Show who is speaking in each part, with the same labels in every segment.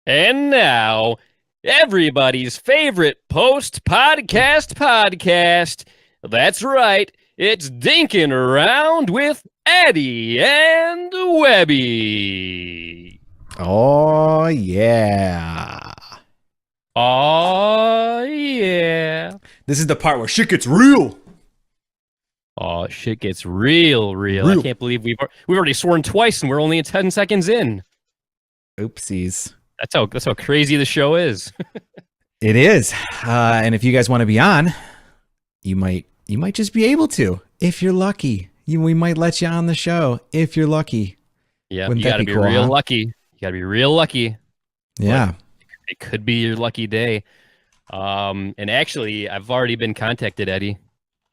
Speaker 1: And now, everybody's favorite post-podcast. That's right, it's Dinking Around with Eddie and Webby.
Speaker 2: Oh, yeah.
Speaker 1: Oh, yeah.
Speaker 2: This is the part where shit gets real.
Speaker 1: Oh, shit gets real. I can't believe we've already sworn twice and we're only 10 seconds in.
Speaker 2: Oopsies.
Speaker 1: That's how crazy the show is.
Speaker 2: It is. And if you guys want to be on, you might just be able to if you're lucky. We might let you on the show if you're lucky.
Speaker 1: Yeah,
Speaker 2: Wouldn't
Speaker 1: you
Speaker 2: that
Speaker 1: got to
Speaker 2: be
Speaker 1: be
Speaker 2: cool,
Speaker 1: real
Speaker 2: huh?
Speaker 1: lucky. You got to be real lucky.
Speaker 2: Yeah.
Speaker 1: It could be your lucky day. And actually, I've already been contacted, Eddie.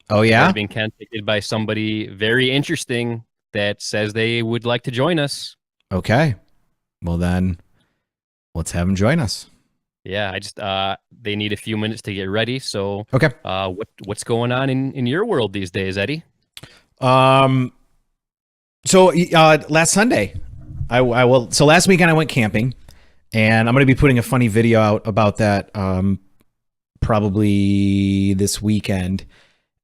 Speaker 2: Oh,
Speaker 1: I've
Speaker 2: yeah?
Speaker 1: already been contacted by somebody very interesting that says they would like to join us.
Speaker 2: Okay. Well, then let's have them join us.
Speaker 1: Yeah, I just they need a few minutes to get ready. So,
Speaker 2: Okay.
Speaker 1: what's going on in your world these days, Eddie?
Speaker 2: So last Sunday, So last weekend I went camping, and I'm going to be putting a funny video out about that probably this weekend.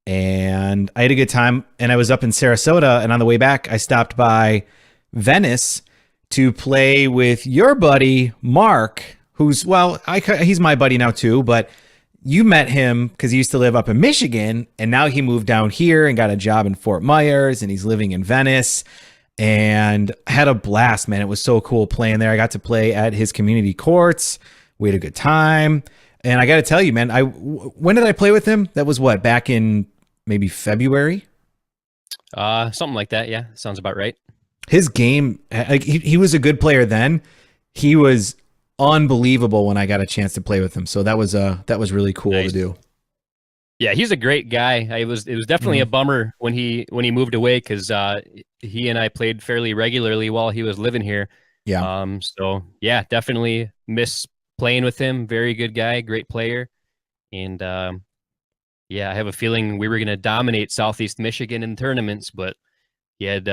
Speaker 2: And I had a good time, and I was up in Sarasota, and on the way back, I stopped by Venice to play with your buddy Mark, who's he's my buddy now too, but you met him because he used to live up in Michigan, and now he moved down here and got a job in Fort Myers, and he's living in Venice. And I had a blast, man. It was so cool playing there. I got to play at his community courts. We had a good time. And I got to tell you, man, when did I play with him? That was back in maybe February?
Speaker 1: Something like that. Yeah, sounds about right.
Speaker 2: His game, he was a good player then. He was unbelievable when I got a chance to play with him. So that was really cool to do.
Speaker 1: Yeah, he's a great guy. It was definitely a bummer when he moved away because he and I played fairly regularly while he was living here.
Speaker 2: Yeah.
Speaker 1: So yeah, definitely miss playing with him. Very good guy, great player, and yeah, I have a feeling we were gonna dominate Southeast Michigan in tournaments, but he had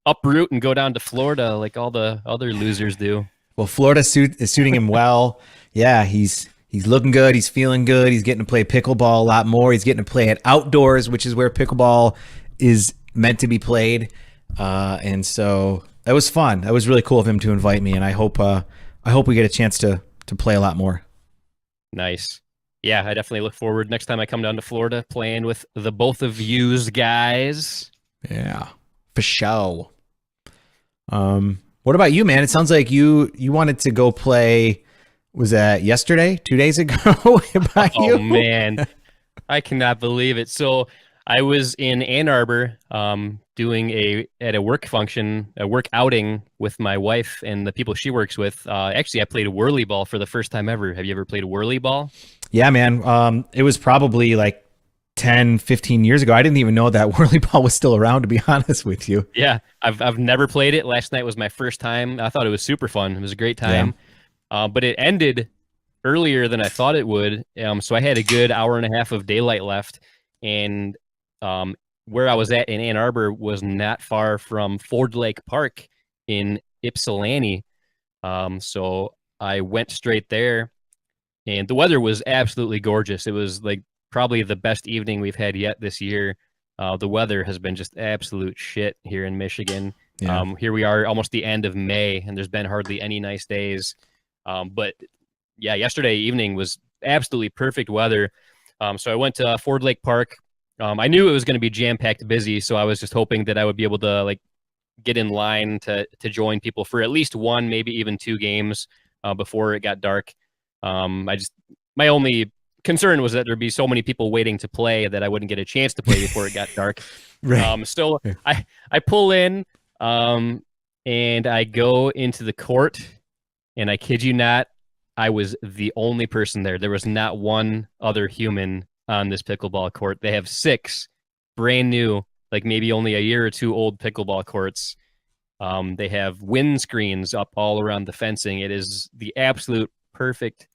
Speaker 1: uproot and go down to Florida like all the other losers do.
Speaker 2: Well, Florida is suiting him well. Yeah, he's looking good. He's feeling good. He's getting to play pickleball a lot more. He's getting to play it outdoors, which is where pickleball is meant to be played. And so that was fun. That was really cool of him to invite me, and I hope we get a chance to play a lot more.
Speaker 1: Nice. Yeah, I definitely look forward next time I come down to Florida playing with the both of yous guys.
Speaker 2: Yeah, for sure. What about you, man? It sounds like you wanted to go play. Was that yesterday? 2 days ago?
Speaker 1: Oh man, I cannot believe it. So I was in Ann Arbor doing at a work function, a work outing with my wife and the people she works with. Actually, I played whirly ball for the first time ever. Have you ever played whirly ball?
Speaker 2: Yeah, man. It was probably like 10, 15 years ago. I didn't even know that whirly ball was still around, to be honest with you.
Speaker 1: Yeah, I've never played it. Last night was my first time. I thought it was super fun. It was a great time. Yeah. But it ended earlier than I thought it would. So I had a good hour and a half of daylight left. And where I was at in Ann Arbor was not far from Ford Lake Park in Ypsilanti. So I went straight there. And the weather was absolutely gorgeous. It was like probably the best evening we've had yet this year. The weather has been just absolute shit here in Michigan. Yeah. Here we are almost the end of May, and there's been hardly any nice days. But yeah, yesterday evening was absolutely perfect weather. So I went to Ford Lake Park. I knew it was going to be jam-packed busy, so I was just hoping that I would be able to like get in line to join people for at least one, maybe even two games before it got dark. My only concern was that there'd be so many people waiting to play that I wouldn't get a chance to play before it got dark.
Speaker 2: Right.
Speaker 1: So I pull in and I go into the court. And I kid you not, I was the only person there. There was not one other human on this pickleball court. They have 6 brand new, like maybe only a year or two old pickleball courts. They have wind screens up all around the fencing. It is the absolute perfect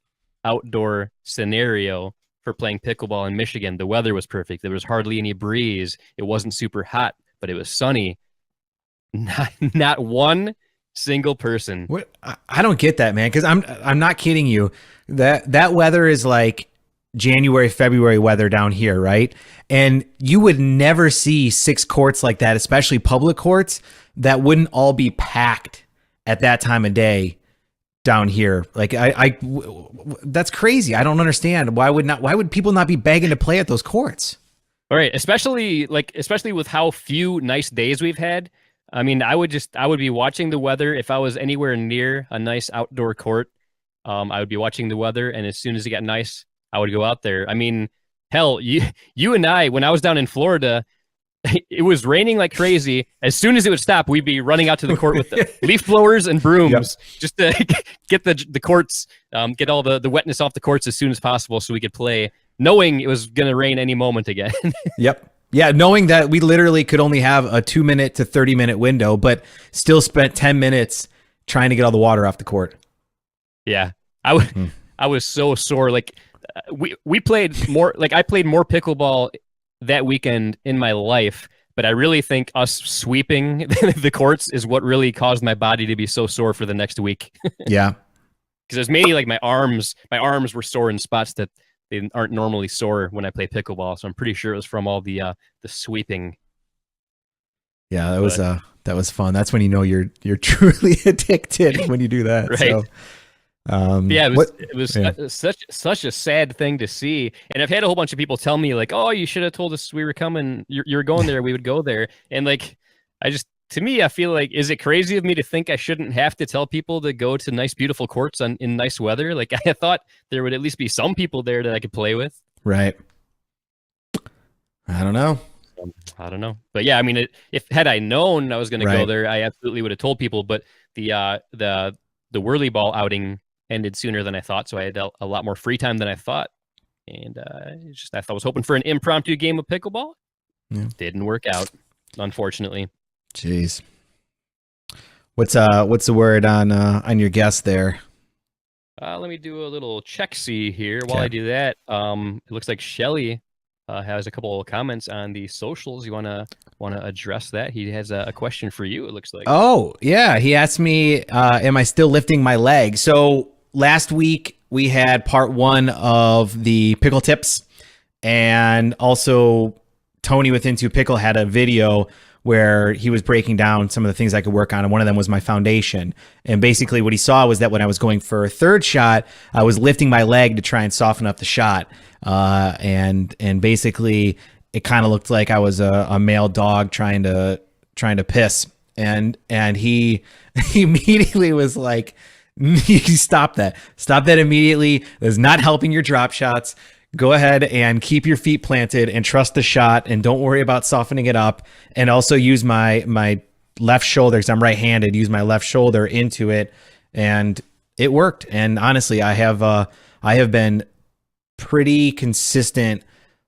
Speaker 1: outdoor scenario for playing pickleball in Michigan. The weather was perfect. There was hardly any breeze. It wasn't super hot, but it was sunny. Not one single person.
Speaker 2: What? I don't get that, man. Because I'm not kidding you. That weather is like January, February weather down here, right? And you would never see 6 courts like that, especially public courts that wouldn't all be packed at that time of day down here. Like that's crazy. I don't understand. Why would people not be begging to play at those courts?
Speaker 1: All right, especially with how few nice days we've had. I mean, I would be watching the weather if I was anywhere near a nice outdoor court. I would be watching the weather, and as soon as it got nice, I would go out there. I mean, hell, you and I, when I was down in Florida, it was raining like crazy. As soon as it would stop, we'd be running out to the court with the leaf blowers and brooms just to get the courts, get all the wetness off the courts as soon as possible so we could play, knowing it was going to rain any moment again.
Speaker 2: Yep. Yeah, knowing that we literally could only have a 2-minute to 30-minute window, but still spent 10 minutes trying to get all the water off the court.
Speaker 1: Yeah, I was so sore. Like we played more. Like I played more pickleball that weekend in my life, but I really think us sweeping the courts is what really caused my body to be so sore for the next week.
Speaker 2: Yeah,
Speaker 1: because it was mainly like my arms were sore in spots that they aren't normally sore when I play pickleball. So I'm pretty sure it was from all the sweeping.
Speaker 2: Yeah, that was fun. That's when you know you're truly addicted when you do that.
Speaker 1: Right.
Speaker 2: So,
Speaker 1: yeah, it was such a sad thing to see. And I've had a whole bunch of people tell me like, "Oh, you should have told us we were coming. You're going there. We would go there." And like, to me, I feel like, is it crazy of me to think I shouldn't have to tell people to go to nice, beautiful courts in nice weather? Like, I thought there would at least be some people there that I could play with.
Speaker 2: Right. I don't know.
Speaker 1: But yeah, I mean, had I known I was going to go
Speaker 2: Right.
Speaker 1: there, I absolutely would have told people. But the whirly ball outing ended sooner than I thought, so I had a lot more free time than I thought. And I was hoping for an impromptu game of pickleball.
Speaker 2: Yeah.
Speaker 1: Didn't work out, unfortunately.
Speaker 2: Jeez. What's the word on your guest there?
Speaker 1: Let me do a little check-see here. While
Speaker 2: Okay.
Speaker 1: I do that, it looks like Shelly has a couple of comments on the socials. You wanna address that? He has a question for you. It looks like.
Speaker 2: Oh yeah, he asked me, am I still lifting my leg? So last week we had part 1 of the pickle tips, and also Tony with Into Pickle had a video where he was breaking down some of the things I could work on, and one of them was my foundation. And basically what he saw was that when I was going for a third shot, I was lifting my leg to try and soften up the shot. And basically it kind of looked like I was a male dog trying to piss. And he immediately was like, you stop that immediately. That's not helping your drop shots. Go ahead and keep your feet planted and trust the shot, and don't worry about softening it up. And also use my left shoulder, because I'm right-handed, use my left shoulder into it, and it worked. And honestly, I have been pretty consistent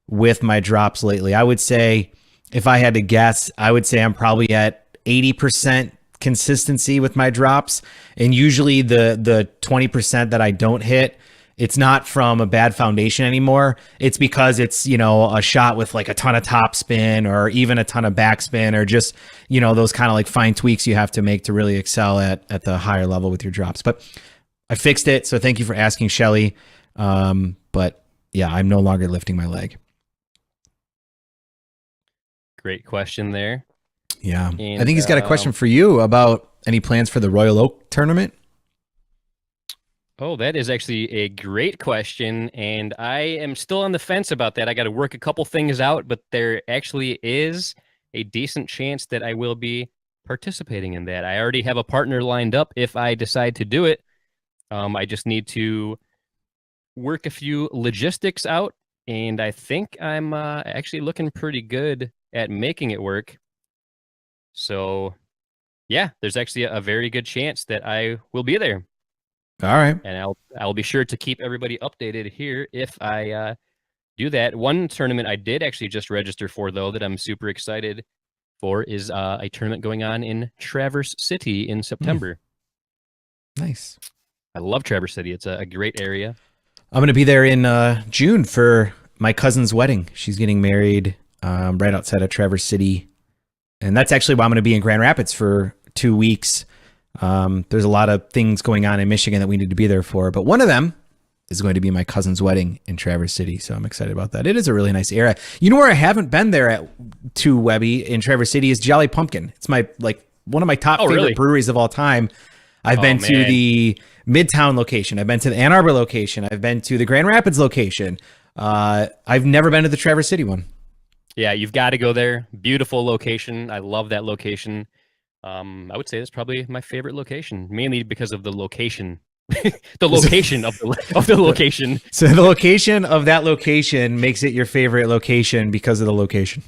Speaker 2: with my drops lately. I would say, if I had to guess, I would say I'm probably at 80% consistency with my drops. And usually the 20% that I don't hit, it's not from a bad foundation anymore. It's because it's, a shot with like a ton of top spin or even a ton of backspin, or just, those kind of like fine tweaks you have to make to really excel at the higher level with your drops. But I fixed it. So thank you for asking, Shelly. But yeah, I'm no longer lifting my leg.
Speaker 1: Great question there.
Speaker 2: Yeah.
Speaker 1: And,
Speaker 2: I think he's got a question for you about any plans for the Royal Oak tournament.
Speaker 1: Oh, that is actually a great question, and I am still on the fence about that. I got to work a couple things out, but there actually is a decent chance that I will be participating in that. I already have a partner lined up if I decide to do it. I just need to work a few logistics out, and I think I'm actually looking pretty good at making it work. So, yeah, there's actually a very good chance that I will be there.
Speaker 2: All right.
Speaker 1: And I'll be sure to keep everybody updated here if I do that. One tournament I did actually just register for, though, that I'm super excited for is a tournament going on in Traverse City in September.
Speaker 2: Nice.
Speaker 1: I love Traverse City. It's a great area.
Speaker 2: I'm going to be there in June for my cousin's wedding. She's getting married right outside of Traverse City. And that's actually why I'm going to be in Grand Rapids for 2 weeks. There's a lot of things going on in Michigan that we need to be there for, but one of them is going to be my cousin's wedding in Traverse City, so I'm excited about that. It is a really nice area. You know where I haven't been there to Webby in Traverse City is Jolly Pumpkin. It's my one of my top favorite breweries of all time. I've been to the Midtown location. I've been to the Ann Arbor location. I've been to the Grand Rapids location. I've never been to the Traverse City one.
Speaker 1: Yeah, you've got to go there. Beautiful location. I love that location. I would say that's probably my favorite location, mainly because of the location. The location of the location.
Speaker 2: So the location of that location makes it your favorite location because of the location.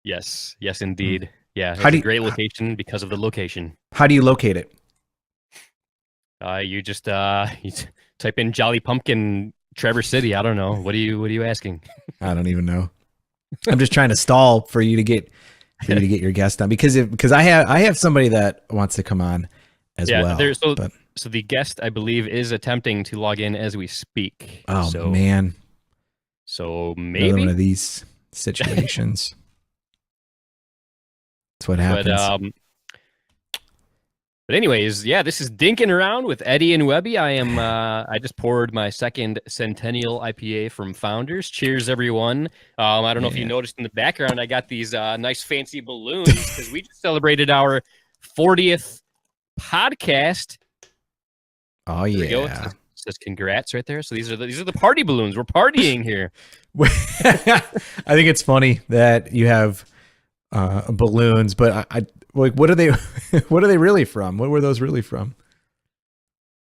Speaker 1: Yes, indeed. Yeah, it's a great location because of the location.
Speaker 2: How do you locate it?
Speaker 1: You just you type in Jolly Pumpkin Traverse City. I don't know. What are you asking?
Speaker 2: I don't even know. I'm just trying to stall for you to get your guest on because I have somebody that wants to come on as well.
Speaker 1: So the guest, I believe, is attempting to log in as we speak.
Speaker 2: Oh, man.
Speaker 1: So maybe
Speaker 2: another one of these situations. That's what happens.
Speaker 1: But anyways, yeah, this is Dinking Around with Eddie and Webby. I just poured my second Centennial IPA from Founders. Cheers, everyone. I don't know if you noticed in the background, I got these nice fancy balloons because we just celebrated our 40th podcast.
Speaker 2: Oh, yeah. There we go.
Speaker 1: It says congrats right there. So these are the party balloons. We're partying here.
Speaker 2: I think it's funny that you have balloons, but I what are they? What are they really from? What were those really from?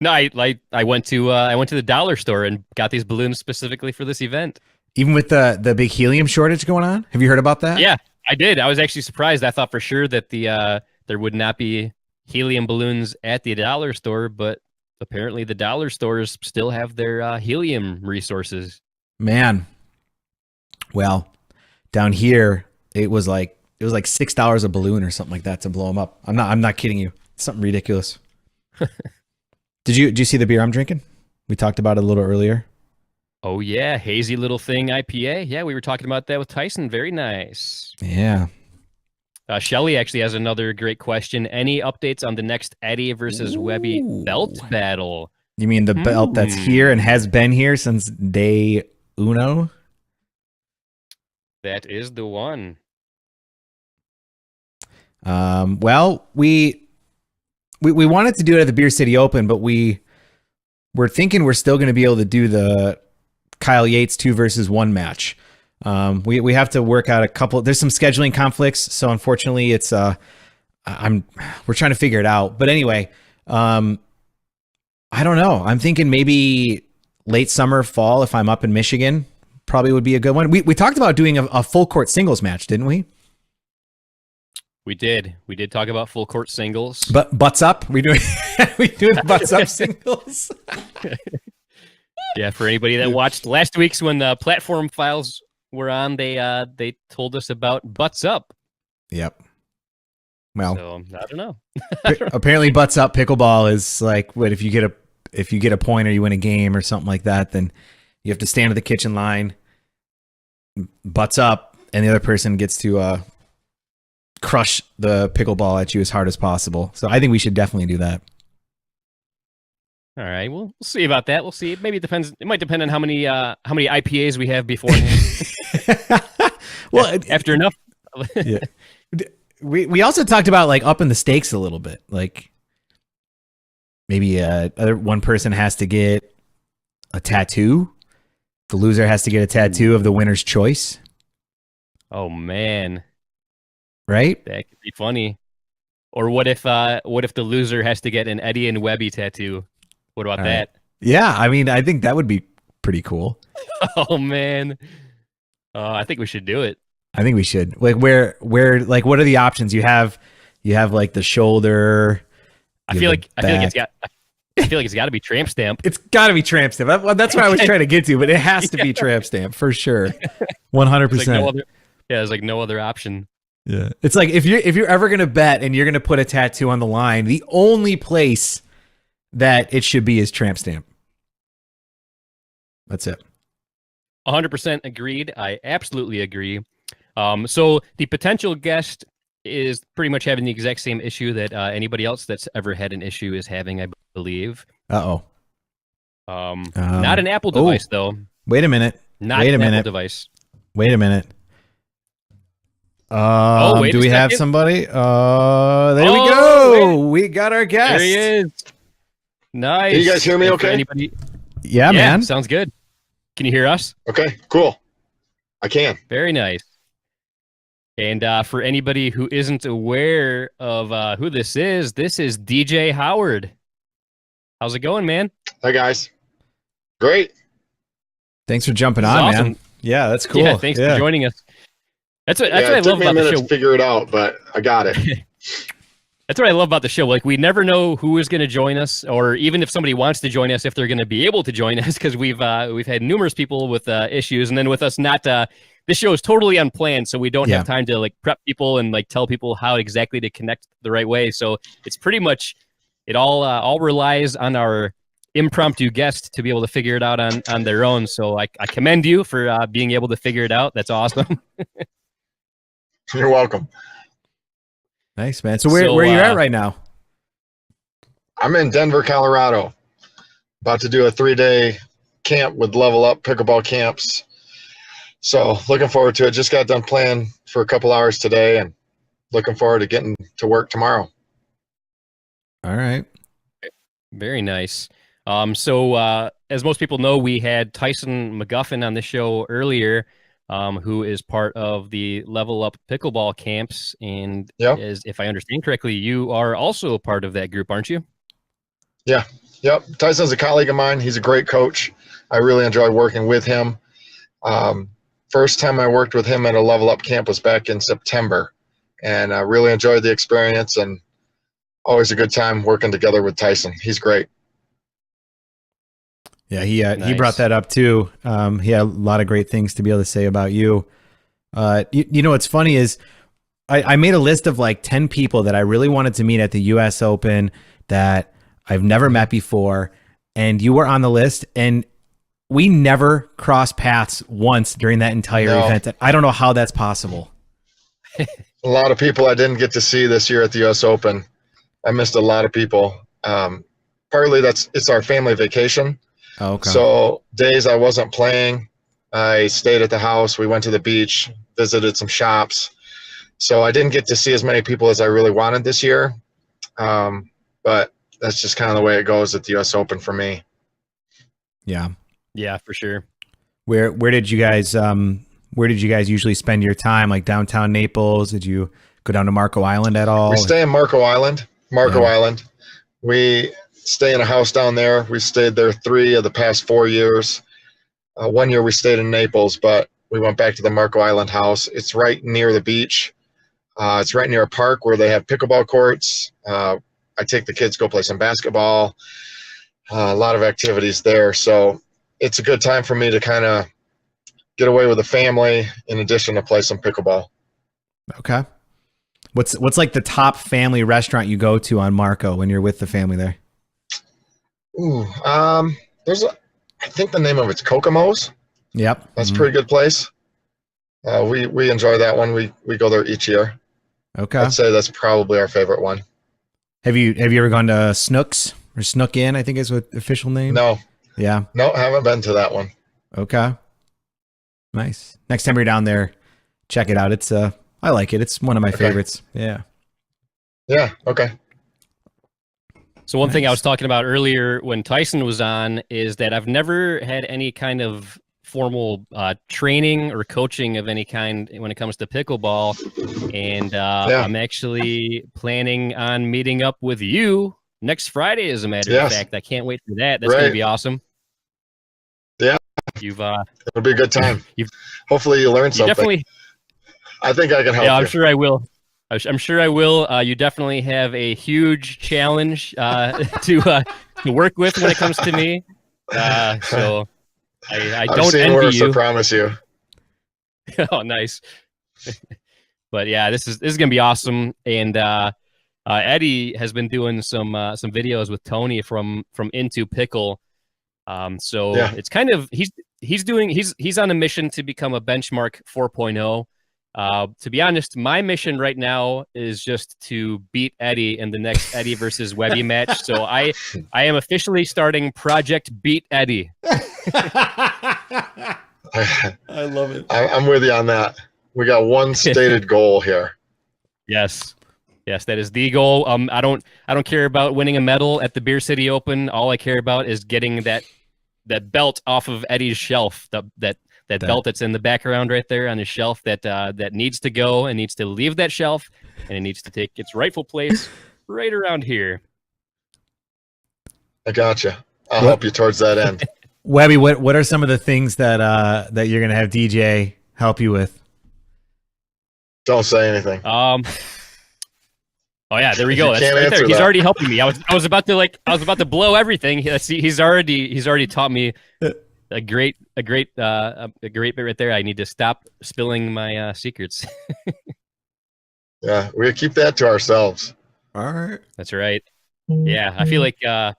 Speaker 1: No, I went to the dollar store and got these balloons specifically for this event.
Speaker 2: Even with the big helium shortage going on, have you heard about that?
Speaker 1: Yeah, I did. I was actually surprised. I thought for sure that there would not be helium balloons at the dollar store, but apparently the dollar stores still have their helium resources.
Speaker 2: Man, well, down here it was like $6 a balloon or something like that to blow them up. I'm not kidding you. It's something ridiculous. Did you see the beer I'm drinking? We talked about it a little earlier.
Speaker 1: Oh yeah, hazy little thing IPA. Yeah, we were talking about that with Tyson. Very nice.
Speaker 2: Yeah.
Speaker 1: Shelly actually has another great question. Any updates on the next Eddie versus Webby belt battle?
Speaker 2: You mean the belt that's here and has been here since day uno?
Speaker 1: That is the one.
Speaker 2: Well, we wanted to do it at the Beer City Open, but we're thinking we're still going to be able to do the Kyle Yates 2-versus-1 match. We have to work out a couple. There's some scheduling conflicts, so unfortunately, it's we're trying to figure it out. But anyway, I don't know. I'm thinking maybe late summer, fall, if I'm up in Michigan, probably would be a good one. We talked about doing a full court singles match, didn't we?
Speaker 1: We did talk about full court singles.
Speaker 2: But butts up? We doing the butts up singles?
Speaker 1: Yeah, for anybody that watched last week's when the platform files were on, they told us about butts up.
Speaker 2: Yep. Well,
Speaker 1: so, I don't know.
Speaker 2: Apparently butts up pickleball is like what if you get a point or you win a game or something like that, then you have to stand at the kitchen line, butts up, and the other person gets to crush the pickleball at you as hard as possible. So I think we should definitely do that.
Speaker 1: All right, we'll see about that. We'll see. Maybe it depends. It might depend on how many IPAs we have beforehand.
Speaker 2: Well,
Speaker 1: after enough.
Speaker 2: Yeah. We also talked about like upping the stakes a little bit. Like maybe one person has to get a tattoo. The loser has to get a tattoo of the winner's choice.
Speaker 1: Oh man.
Speaker 2: Right?
Speaker 1: That could be funny. Or what if the loser has to get an Eddie and Webby tattoo? What about that?
Speaker 2: Yeah, I mean, I think that would be pretty cool.
Speaker 1: Oh man. I think we should do it.
Speaker 2: I think we should. Like where like what are the options? You have like the shoulder.
Speaker 1: I feel like it's got to be tramp stamp.
Speaker 2: It's got to be tramp stamp. That's what I was trying to get to, but it has to be tramp stamp for sure. 100%.
Speaker 1: There's like no other option.
Speaker 2: Yeah. It's like if you're ever going to bet and you're going to put a tattoo on the line, the only place that it should be is tramp stamp. That's it.
Speaker 1: 100% agreed. I absolutely agree. So the potential guest is pretty much having the exact same issue that anybody else that's ever had an issue is having, I believe.
Speaker 2: Uh-oh.
Speaker 1: Not an Apple device, though.
Speaker 2: Wait a minute.
Speaker 1: Not
Speaker 2: Wait a
Speaker 1: an
Speaker 2: minute.
Speaker 1: Apple device.
Speaker 2: Wait a minute.
Speaker 1: Wait
Speaker 2: Do
Speaker 1: a
Speaker 2: we have
Speaker 1: second.
Speaker 2: somebody? There we go.
Speaker 1: Wait.
Speaker 2: We got our guest.
Speaker 1: There he is. Nice.
Speaker 3: Can you guys hear me
Speaker 1: And
Speaker 3: okay?
Speaker 1: for anybody...
Speaker 2: Yeah, man.
Speaker 1: Sounds good. Can you hear us?
Speaker 3: Okay, cool. I can.
Speaker 1: Very nice. And for anybody who isn't aware of who this is DJ Howard. How's it going, man?
Speaker 3: Hi, guys. Great.
Speaker 2: Thanks for jumping
Speaker 1: This is
Speaker 2: on,
Speaker 1: awesome.
Speaker 2: man. Yeah, that's cool.
Speaker 1: Yeah, thanks for joining us. That's what I
Speaker 3: It took
Speaker 1: love
Speaker 3: me a
Speaker 1: about the
Speaker 3: minute
Speaker 1: show.
Speaker 3: to figure it out, but I got it.
Speaker 1: That's what I love about the show. Like, we never know who is going to join us, or even if somebody wants to join us, if they're going to be able to join us, because we've had numerous people with issues, and then with us not. This show is totally unplanned, so we don't have time to like prep people and like tell people how exactly to connect the right way. So it's pretty much it all relies on our impromptu guest to be able to figure it out on their own. So I commend you for being able to figure it out. That's awesome.
Speaker 3: You're welcome.
Speaker 2: Nice, man. So where are you at right now?
Speaker 3: I'm in Denver, Colorado. About to do a 3-day camp with LevelUp Pickleball Camps. So looking forward to it. Just got done playing for a couple hours today and looking forward to getting to work tomorrow.
Speaker 2: All right.
Speaker 1: Very nice. So as most people know, we had Tyson McGuffin on the show earlier, who is part of the LevelUp Pickleball Camps. And as, if I understand correctly, you are also a part of that group, aren't you?
Speaker 3: Yeah. Yep. Tyson's a colleague of mine. He's a great coach. I really enjoy working with him. First time I worked with him at a LevelUp camp was back in September. And I really enjoyed the experience and always a good time working together with Tyson. He's great.
Speaker 2: Yeah, he brought that up too. He had a lot of great things to be able to say about you. You know what's funny is I made a list of like 10 people that I really wanted to meet at the US Open that I've never met before, and you were on the list, and we never crossed paths once during that entire event. I don't know how that's possible.
Speaker 3: A lot of people I didn't get to see this year at the US Open. I missed a lot of people. Partly it's our family vacation.
Speaker 2: Oh, okay.
Speaker 3: So days I wasn't playing, I stayed at the house. We went to the beach, visited some shops. So I didn't get to see as many people as I really wanted this year. But that's just kind of the way it goes at the US Open for me.
Speaker 2: Yeah.
Speaker 1: Yeah, for sure.
Speaker 2: Where did you guys usually spend your time? Like downtown Naples? Did you go down to Marco Island at all?
Speaker 3: We stay in Marco Island. Island. We stay in a house down there. We stayed there 3 of the past 4 years. 1 year we stayed in Naples, but we went back to the Marco Island house. It's right near the beach. It's right near a park where they have pickleball courts. I take the kids to go play some basketball. A lot of activities there. So it's a good time for me to kind of get away with the family in addition to play some pickleball.
Speaker 2: Okay. What's like the top family restaurant you go to on Marco when you're with the family there?
Speaker 3: Ooh, I think the name of it's Kokomo's.
Speaker 2: Yep.
Speaker 3: That's a pretty good place. We enjoy that one. We go there each year.
Speaker 2: Okay.
Speaker 3: I'd say that's probably our favorite one.
Speaker 2: Have you ever gone to Snooks or Snook Inn, I think is what the official name?
Speaker 3: No.
Speaker 2: Yeah.
Speaker 3: No, haven't been to that one.
Speaker 2: Okay. Nice. Next time you're down there, check it out. It's I like it. It's one of my favorites. Yeah.
Speaker 3: Yeah. Okay.
Speaker 1: So one thing I was talking about earlier when Tyson was on is that I've never had any kind of formal training or coaching of any kind when it comes to pickleball. And I'm actually planning on meeting up with you next Friday, as a matter of fact. I can't wait for that. That's going to be awesome.
Speaker 3: Yeah. It'll be a good time. Hopefully you learn something.
Speaker 1: Definitely.
Speaker 3: I think I can help you.
Speaker 1: I'm sure I will. I'm sure I will. You definitely have a huge challenge to work with when it comes to me. So I don't envy
Speaker 3: worse,
Speaker 1: you.
Speaker 3: I promise you.
Speaker 1: Oh, nice. But yeah, this is gonna be awesome. And Eddie has been doing some videos with Tony from Into Pickle. It's kind of he's on a mission to become a benchmark 4.0. To be honest, my mission right now is just to beat Eddie in the next Eddie versus Webby match. So I am officially starting Project Beat Eddie.
Speaker 2: I love it.
Speaker 3: I'm with you on that. We got one stated goal here.
Speaker 1: Yes, that is the goal. I don't care about winning a medal at the Beer City Open. All I care about is getting that belt off of Eddie's shelf. That belt that's in the background right there on his shelf that needs to go and needs to leave that shelf, and it needs to take its rightful place right around here.
Speaker 3: I gotcha. I'll help you towards that end.
Speaker 2: Webby, what are some of the things that you're gonna have DJ help you with?
Speaker 3: Don't say anything.
Speaker 1: Oh yeah, there we go.
Speaker 3: You
Speaker 1: That's
Speaker 3: can't
Speaker 1: right there.
Speaker 3: answer
Speaker 1: He's
Speaker 3: that.
Speaker 1: already helping me. I was about to blow everything. He's already taught me a great bit right there. I need to stop spilling my secrets.
Speaker 3: Yeah, we keep that to ourselves.
Speaker 2: All right.
Speaker 1: That's right. Yeah, I feel like I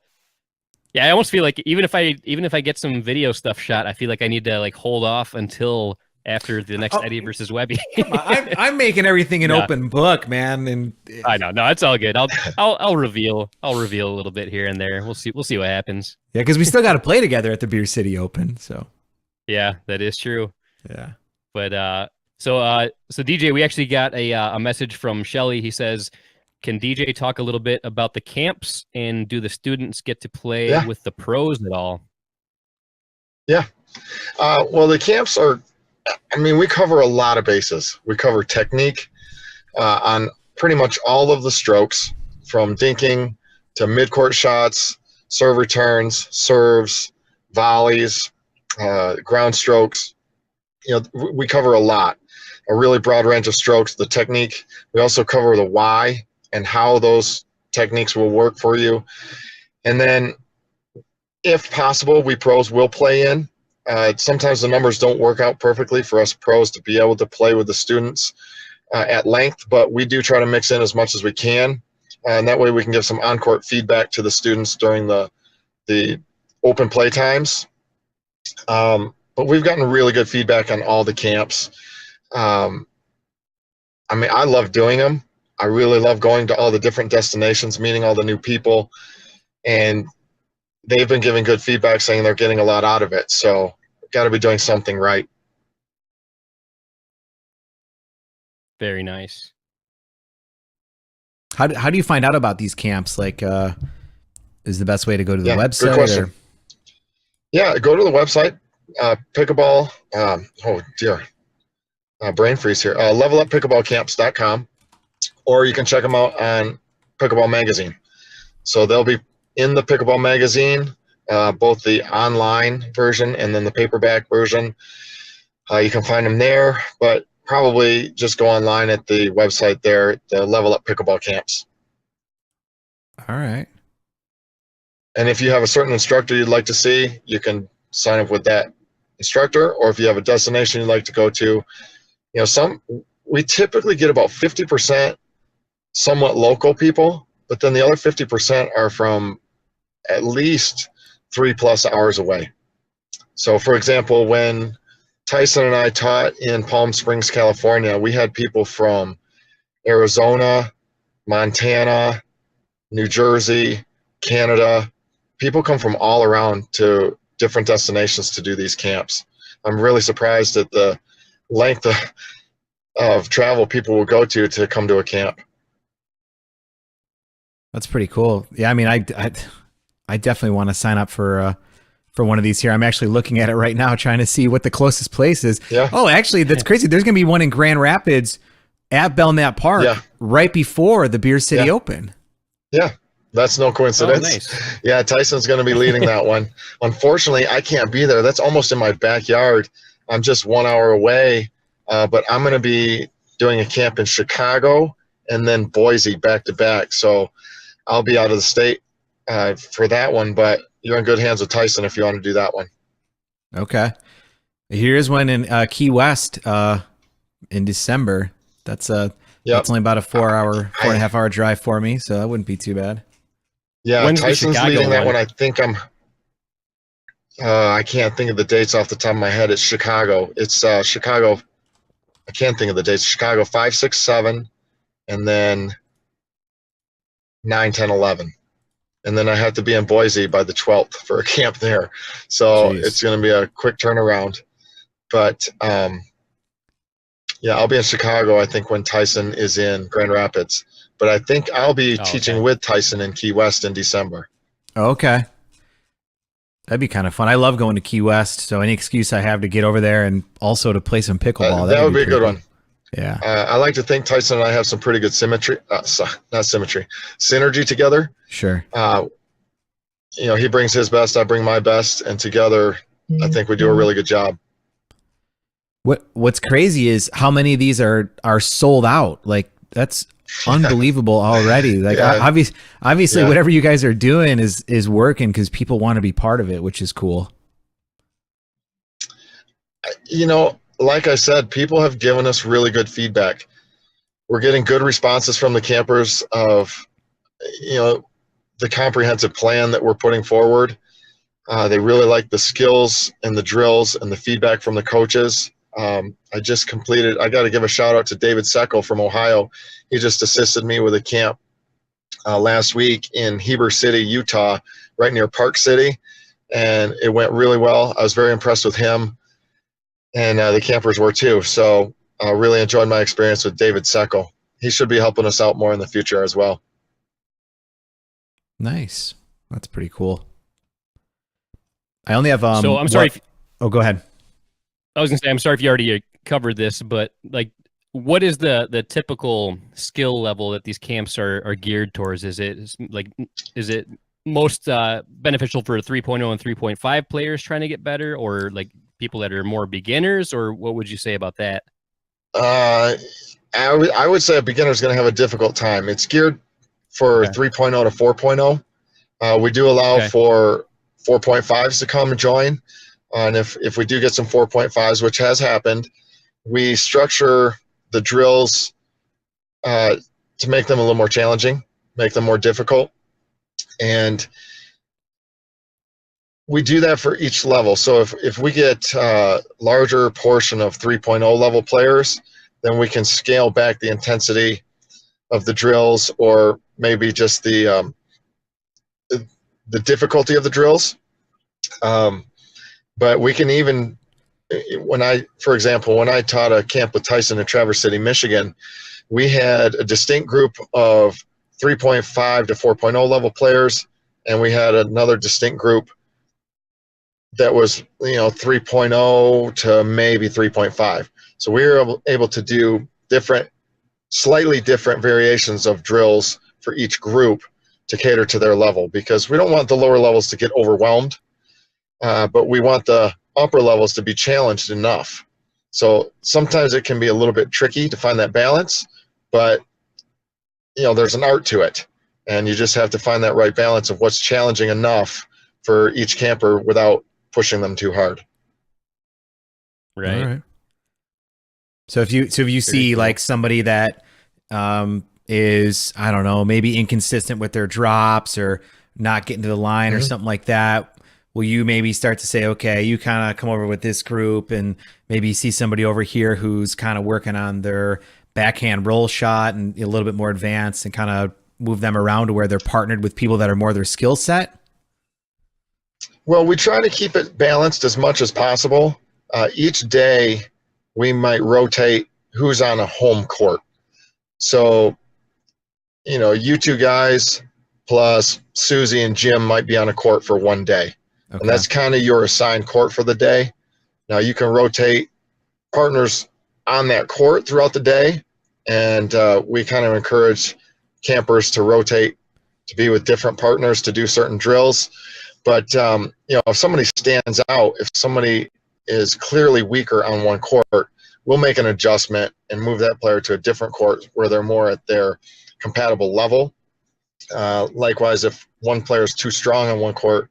Speaker 1: almost feel like even if I get some video stuff shot, I feel like I need to like hold off until after the next Eddie versus Webby.
Speaker 2: I'm making everything an open book, man, and
Speaker 1: I know. No, it's all good. I'll reveal a little bit here and there. We'll see what happens.
Speaker 2: yeah, because we still got to play together at the Beer City Open. So
Speaker 1: Yeah, that is true.
Speaker 2: yeah.
Speaker 1: But so DJ, we actually got a message from Shelly. He says, "Can DJ talk a little bit about the camps, and do the students get to play with the pros at all?"
Speaker 3: Yeah. Well, the camps are, we cover a lot of bases. We cover technique on pretty much all of the strokes, from dinking to mid-court shots, serve returns, serves, volleys, ground strokes. We cover a lot, a really broad range of strokes. The technique, we also cover the why and how those techniques will work for you. And then, if possible, we pros will play in. Sometimes the numbers don't work out perfectly for us pros to be able to play with the students at length, but we do try to mix in as much as we can, and that way we can give some on-court feedback to the students during the open play times. But we've gotten really good feedback on all the camps. I love doing them. I really love going to all the different destinations, meeting all the new people, and they've been giving good feedback, saying they're getting a lot out of it. So got to be doing something right.
Speaker 1: Very nice.
Speaker 2: How do you find out about these camps? Like, is the best way to go to the website?
Speaker 3: Good question. Yeah, go to the website. Pickleball. Oh dear, brain freeze here. LevelUpPickleballCamps.com, or you can check them out on Pickleball Magazine. So they'll be in the Pickleball Magazine, both the online version and then the paperback version. You can find them there, but probably just go online at the website there, the LevelUp Pickleball Camps.
Speaker 2: All right.
Speaker 3: And if you have a certain instructor you'd like to see, you can sign up with that instructor, or if you have a destination you'd like to go to. We typically get about 50% somewhat local people, but then the other 50% are from at least 3+ hours away. So for example, when Tyson and I taught in Palm Springs, California, we had people from Arizona, Montana, New Jersey, Canada. People come from all around to different destinations to do these camps. I'm really surprised at the length of travel people will go to come to a camp.
Speaker 2: That's pretty cool. Yeah, I definitely want to sign up for one of these here. I'm actually looking at it right now, trying to see what the closest place is.
Speaker 3: Yeah.
Speaker 2: Oh, actually, that's crazy. There's going to be one in Grand Rapids at Belknap Park right before the Beer City Open.
Speaker 3: Yeah, that's no coincidence.
Speaker 1: Oh, nice.
Speaker 3: Yeah, Tyson's going to be leading that one. Unfortunately, I can't be there. That's almost in my backyard. I'm just 1 hour away, but I'm going to be doing a camp in Chicago and then Boise back to back. So I'll be out of the state for that one, but you're in good hands with Tyson if you want to do that one.
Speaker 2: Okay. Here's one in Key West in December. That's only about a 4.5 hour drive for me, so that wouldn't be too bad.
Speaker 3: Yeah,
Speaker 1: When's the
Speaker 3: Tyson's
Speaker 1: Chicago
Speaker 3: leading that
Speaker 1: one?
Speaker 3: one. I think I can't think of the dates off the top of my head. It's Chicago. It's Chicago I can't think of the dates. Chicago 5, 6, 7, and then 9, 10, 11. And then I have to be in Boise by the 12th for a camp there. So
Speaker 2: Jeez.
Speaker 3: it's going to be a quick turnaround. But yeah, I'll be in Chicago, I think, when Tyson is in Grand Rapids. But I think I'll be teaching with Tyson in Key West in December.
Speaker 2: Okay. That'd be kind of fun. I love going to Key West, so any excuse I have to get over there and also to play some pickleball.
Speaker 3: That would be a good one.
Speaker 2: Yeah.
Speaker 3: I like to think Tyson and I have some pretty good synergy together.
Speaker 2: Sure.
Speaker 3: You know, he brings his best, I bring my best, and together I think we do a really good job.
Speaker 2: What's crazy is how many of these are sold out. Like, that's unbelievable already. Like, obviously whatever you guys are doing is working because people want to be part of it, which is cool.
Speaker 3: You know, like I said, people have given us really good feedback. We're getting good responses from the campers of, you know, the comprehensive plan that we're putting forward. They really like the skills and the drills and the feedback from the coaches. I got to give a shout out to David Seckel from Ohio. He just assisted me with a camp last week in Heber City, Utah, right near Park City. And it went really well. I was very impressed with him. And the campers were too. So I really enjoyed my experience with David Seckel. He should be helping us out more in the future as well.
Speaker 2: Nice. That's pretty cool. I only have
Speaker 1: so I'm sorry.
Speaker 2: Oh, go ahead.
Speaker 1: I was gonna say I'm sorry if you already covered this, but like, what is the typical skill level that these camps are geared towards? Is it most beneficial for 3.0 and 3.5 players trying to get better, or like people that are more beginners, or what would you say about that?
Speaker 3: I would say a beginner is going to have a difficult time. It's geared for 3.0 to 4.0. We do allow for 4.5s to come and join. And if we do get some 4.5s, which has happened, we structure the drills to make them a little more challenging, make them more difficult. And we do that for each level. So if we get a larger portion of 3.0 level players, then we can scale back the intensity of the drills, or maybe just the difficulty of the drills. But we can even, for example, when I taught a camp with Tyson in Traverse City, Michigan, we had a distinct group of 3.5 to 4.0 level players, and we had another distinct group that was, 3.0 to maybe 3.5. So we were able to do slightly different variations of drills for each group to cater to their level, because we don't want the lower levels to get overwhelmed, but we want the upper levels to be challenged enough. So sometimes it can be a little bit tricky to find that balance, but there's an art to it, and you just have to find that right balance of what's challenging enough for each camper without pushing them too hard.
Speaker 1: Right.
Speaker 2: All right. So if you see like somebody that is, I don't know, maybe inconsistent with their drops or not getting to the line or something like that, will you maybe start to say, okay, you kind of come over with this group and maybe see somebody over here who's kind of working on their backhand roll shot and a little bit more advanced, and kind of move them around to where they're partnered with people that are more their skill set?
Speaker 3: Well, we try to keep it balanced as much as possible. Each day we might rotate who's on a home court. So, you two guys plus Susie and Jim might be on a court for one day. Okay. And that's kind of your assigned court for the day. Now you can rotate partners on that court throughout the day. And we kind of encourage campers to rotate to be with different partners to do certain drills. But, if somebody stands out, if somebody is clearly weaker on one court, we'll make an adjustment and move that player to a different court where they're more at their compatible level. Likewise, if one player is too strong on one court,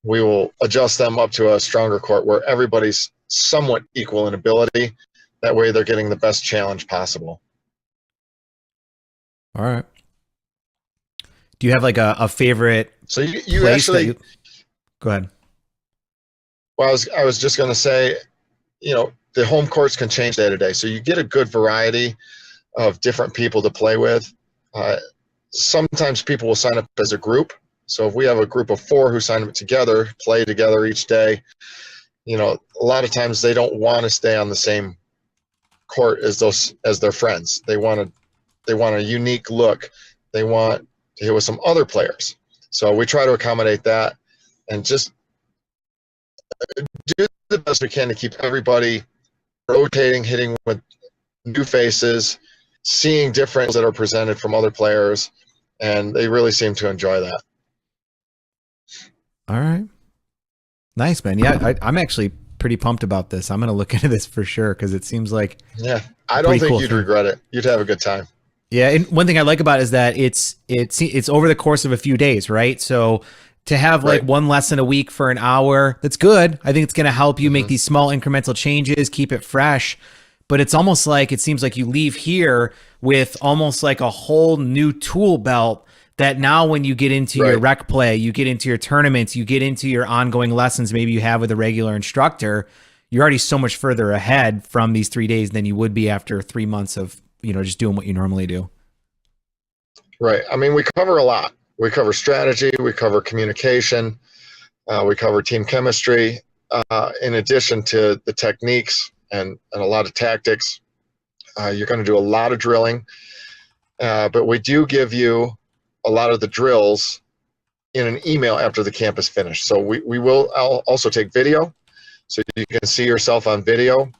Speaker 3: we will adjust them up to a stronger court where everybody's somewhat equal in ability. That way they're getting the best challenge possible.
Speaker 2: All right. Do you have like a favorite?
Speaker 3: So you actually
Speaker 2: go ahead.
Speaker 3: Well, I was just going to say, the home courts can change day to day. So you get a good variety of different people to play with. Sometimes people will sign up as a group. So if we have a group of 4 who sign up together, play together each day, a lot of times they don't want to stay on the same court as their friends. They want a unique look. They want to hit with some other players. So we try to accommodate that and just do the best we can to keep everybody rotating, hitting with new faces, seeing different that are presented from other players, and they really seem to enjoy that.
Speaker 2: All right. Nice, man. Yeah, I'm actually pretty pumped about this. I'm going to look into this for sure because it seems like
Speaker 3: I don't think you'd regret it. You'd have a good time.
Speaker 2: Yeah, and one thing I like about it is that it's over the course of a few days, right? So to have like one lesson a week for an hour, that's good. I think it's going to help you make these small incremental changes, keep it fresh. But it's almost like it seems like you leave here with almost like a whole new tool belt that now when you get into your rec play, you get into your tournaments, you get into your ongoing lessons maybe you have with a regular instructor, you're already so much further ahead from these 3 days than you would be after 3 months of, just doing what you normally do.
Speaker 3: Right. I mean, we cover a lot. We cover strategy, we cover communication, we cover team chemistry, in addition to the techniques and a lot of tactics. You're going to do a lot of drilling, but we do give you a lot of the drills in an email after the camp is finished. So we will also take video, so you can see yourself on video,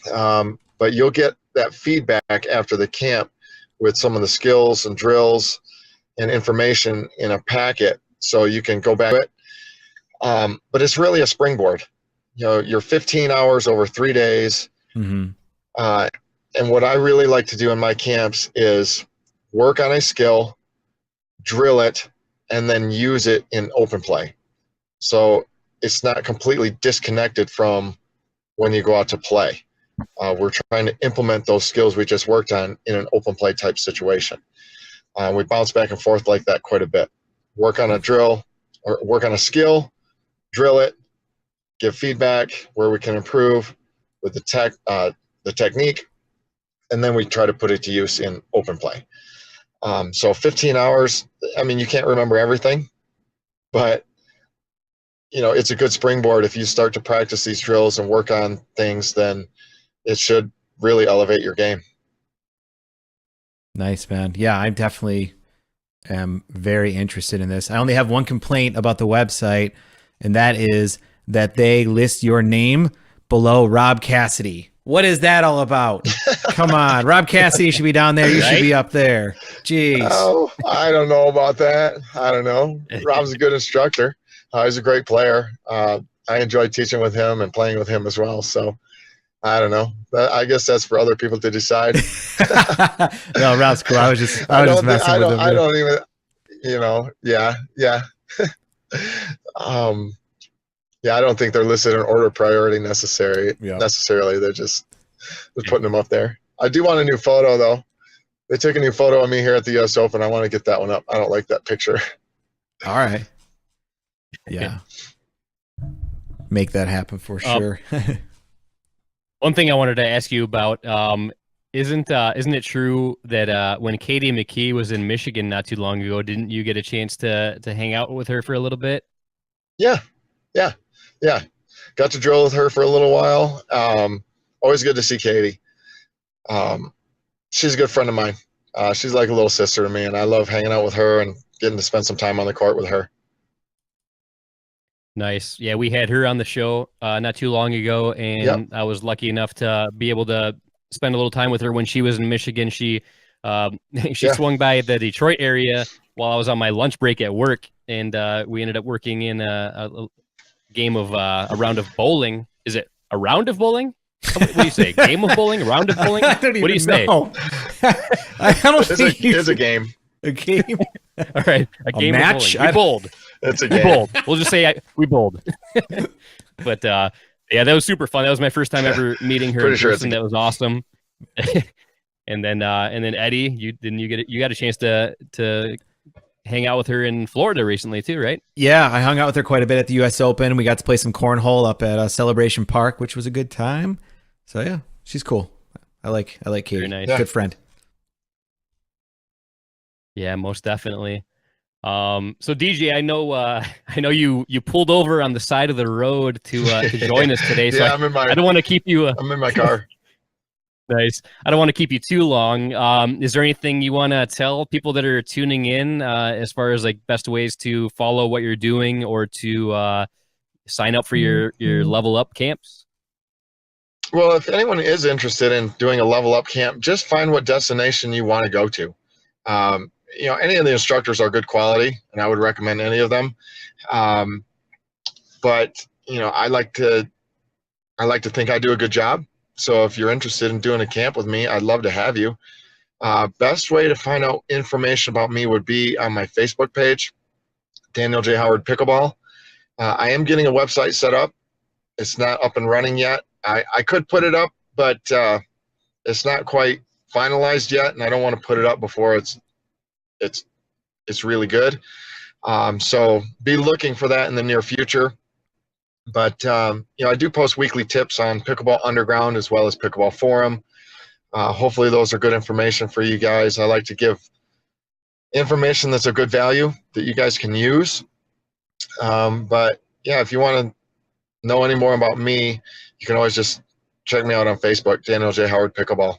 Speaker 3: but you'll get that feedback after the camp with some of the skills and drills and information in a packet, so you can go back to it. But it's really a springboard. You're 15 hours over 3 days. And what I really like to do in my camps is work on a skill, drill it, and then use it in open play. So it's not completely disconnected from when you go out to play. We're trying to implement those skills we just worked on in an open play type situation. We bounce back and forth like that quite a bit. Work on a drill or work on a skill, drill it, give feedback where we can improve with the technique, and then we try to put it to use in open play. So 15 hours, I mean, you can't remember everything, but it's a good springboard. If you start to practice these drills and work on things, then it should really elevate your game.
Speaker 2: Nice, man. Yeah, I definitely am very interested in this. I only have one complaint about the website, and that is that they list your name below Rob Cassidy. What is that all about? Come on. Rob Cassidy should be down there. You should be up there. Jeez.
Speaker 3: Oh, I don't know about that. I don't know. Rob's a good instructor. He's a great player. I enjoy teaching with him and playing with him as well. So I don't know. I guess that's for other people to decide.
Speaker 2: No, Rob's cool. I was just messing with him.
Speaker 3: I don't even, yeah. I don't think they're listed in order of priority necessarily. They're putting them up there. I do want a new photo though. They took a new photo of me here at the US Open. I want to get that one up. I don't like that picture.
Speaker 2: All right. Yeah. Make that happen for sure.
Speaker 1: One thing I wanted to ask you about, isn't it true that when Katie McKee was in Michigan not too long ago, didn't you get a chance to hang out with her for a little bit?
Speaker 3: Yeah. Got to drill with her for a little while. Always good to see Katie. She's a good friend of mine. She's like a little sister to me, and I love hanging out with her and getting to spend some time on the court with her.
Speaker 1: Nice. Yeah, we had her on the show not too long ago, and I was lucky enough to be able to spend a little time with her when she was in Michigan. She swung by the Detroit area while I was on my lunch break at work, and we ended up working in a game of a round of bowling. Is it a round of bowling? What do you say? Game of bowling? A round of bowling?
Speaker 2: I don't even
Speaker 1: what do you say?
Speaker 2: I don't think
Speaker 3: it's a game.
Speaker 2: A game?
Speaker 1: All right. A game
Speaker 2: match?
Speaker 1: Of bowling. We bowled.
Speaker 3: It's a game.
Speaker 1: We bowled. We'll just say we bowled. But yeah, that was super fun. That was my first time ever meeting her in person. That was awesome. And then Eddie, you got a chance to hang out with her in Florida recently too, right?
Speaker 2: Yeah, I hung out with her quite a bit at the US Open. We got to play some cornhole up at Celebration Park, which was a good time. So yeah, she's cool. I like Katie.
Speaker 1: Very nice.
Speaker 3: Yeah.
Speaker 2: Good friend.
Speaker 1: Yeah, most definitely. So DJ, I know you pulled over on the side of the road to join us today. So
Speaker 3: Yeah,
Speaker 1: I don't want to keep you.
Speaker 3: I'm in my car.
Speaker 1: Nice. I don't want to keep you too long. Is there anything you want to tell people that are tuning in as far as like best ways to follow what you're doing or to sign up for your LevelUp camps?
Speaker 3: Well, if anyone is interested in doing a level up camp, just find what destination you want to go to. Any of the instructors are good quality, and I would recommend any of them. But I like to think I do a good job. So if you're interested in doing a camp with me, I'd love to have you. Best way to find out information about me would be on my Facebook page, Daniel J. Howard Pickleball. I am getting a website set up. It's not up and running yet. I could put it up, but it's not quite finalized yet, and I don't want to put it up before it's really good. So be looking for that in the near future. But I do post weekly tips on Pickleball Underground as well as Pickleball Forum. Hopefully those are good information for you guys. I like to give information that's of good value that you guys can use. But yeah, if you want to know any more about me, you can always just check me out on Facebook, Daniel J. Howard Pickleball.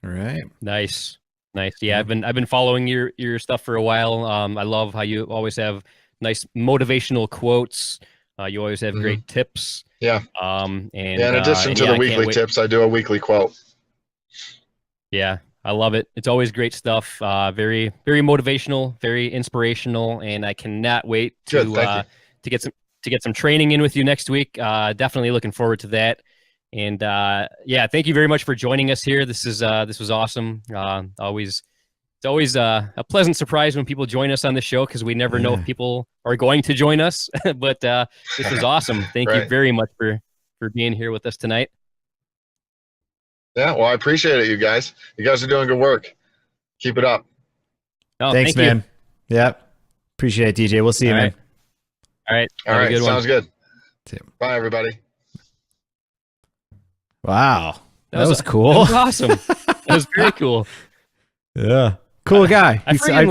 Speaker 2: All right.
Speaker 1: Nice. Yeah, I've been following your stuff for a while. I love how you always have nice motivational quotes. You always have great tips.
Speaker 3: Yeah.
Speaker 1: And
Speaker 3: in addition to the weekly tips, I do a weekly quote.
Speaker 1: Yeah, I love it. It's always great stuff. Very, very motivational, very inspirational, and I cannot wait to get some training in with you next week. Definitely looking forward to that. And yeah, thank you very much for joining us here. This was awesome. It's always a pleasant surprise when people join us on the show because we never know if people are going to join us. But this was awesome. Thank you very much for being here with us tonight.
Speaker 3: Yeah, well, I appreciate it, you guys. You guys are doing good work. Keep it up.
Speaker 1: Oh,
Speaker 2: thanks, man. Yep. Appreciate it, DJ. We'll see you, man.
Speaker 1: All right.
Speaker 3: All right. Sounds good.
Speaker 2: Tim.
Speaker 3: Bye, everybody.
Speaker 2: Wow. That was cool.
Speaker 1: That was awesome. That was very cool.
Speaker 2: Yeah. Cool guy.
Speaker 1: I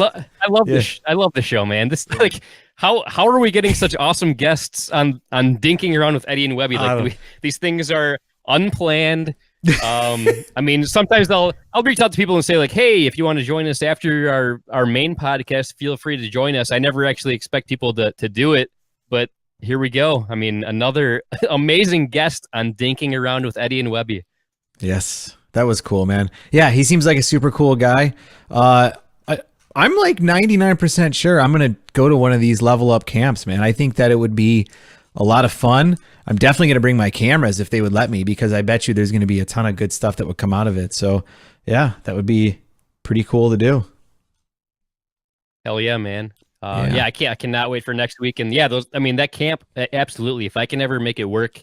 Speaker 1: love this. I love the show, man. This like how are we getting such awesome guests on Dinking Around with Eddie and Webby? Like these things are unplanned. I mean, sometimes I'll reach out to people and say like, hey, if you want to join us after our main podcast, feel free to join us. I never actually expect people to do it, but here we go. I mean, another amazing guest on Dinking Around with Eddie and Webby.
Speaker 2: Yes, that was cool, man. Yeah, he seems like a super cool guy. I'm like 99% sure I'm going to go to one of these LevelUp camps, man. I think that it would be a lot of fun. I'm definitely going to bring my cameras if they would let me, because I bet you there's going to be a ton of good stuff that would come out of it. So yeah, that would be pretty cool to do.
Speaker 1: Hell yeah, man. Yeah, I cannot wait for next week. And yeah, that camp, absolutely. If I can ever make it work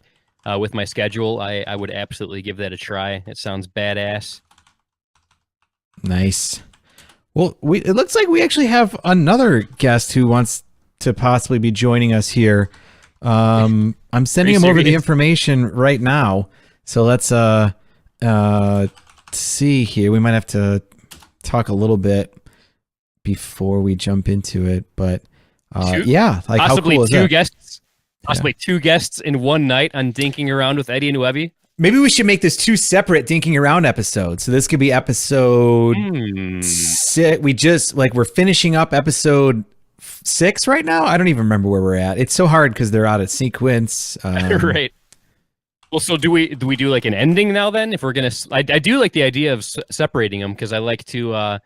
Speaker 1: with my schedule, I would absolutely give that a try. It sounds badass.
Speaker 2: Nice. Well, it looks like we actually have another guest who wants to possibly be joining us here. I'm sending him over the information right now. So let's see here. We might have to talk a little bit before we jump into it, but yeah, like
Speaker 1: possibly
Speaker 2: how cool is that?
Speaker 1: Possibly two guests in one night on Dinking Around with Eddie and Webby.
Speaker 2: Maybe we should make this two separate Dinking Around episodes. So this could be episode 6. We're finishing up episode 6 right now. I don't even remember where we're at. It's so hard because they're out of sequence.
Speaker 1: Right. Well, so do we do like an ending now then? If we're gonna, I do like the idea of separating them because I like to.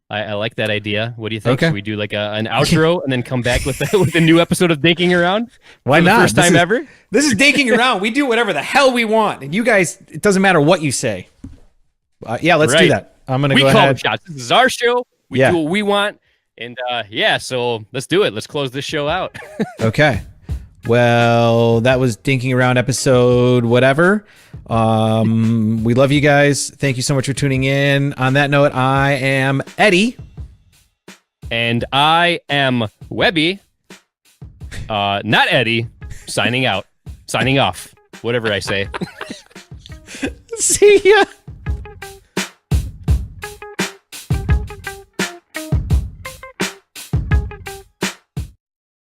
Speaker 1: I like that idea. What do you think?
Speaker 2: Okay.
Speaker 1: Should we do like an outro and then come back with a new episode of Dinking Around?
Speaker 2: Why not?
Speaker 1: First time ever?
Speaker 2: This is Dinking Around. We do whatever the hell we want. And you guys, it doesn't matter what you say. Yeah, let's do that. I'm going to go ahead.
Speaker 1: We call shots. This is our show. We do what we want. And yeah, so let's do it. Let's close this show out.
Speaker 2: Okay. Well, that was Dinking Around episode whatever. We love you guys. Thank you so much for tuning in. On that note, I am Eddie.
Speaker 1: And I am Webby. Not Eddie. Signing out. Signing off. Whatever I say.
Speaker 2: See ya.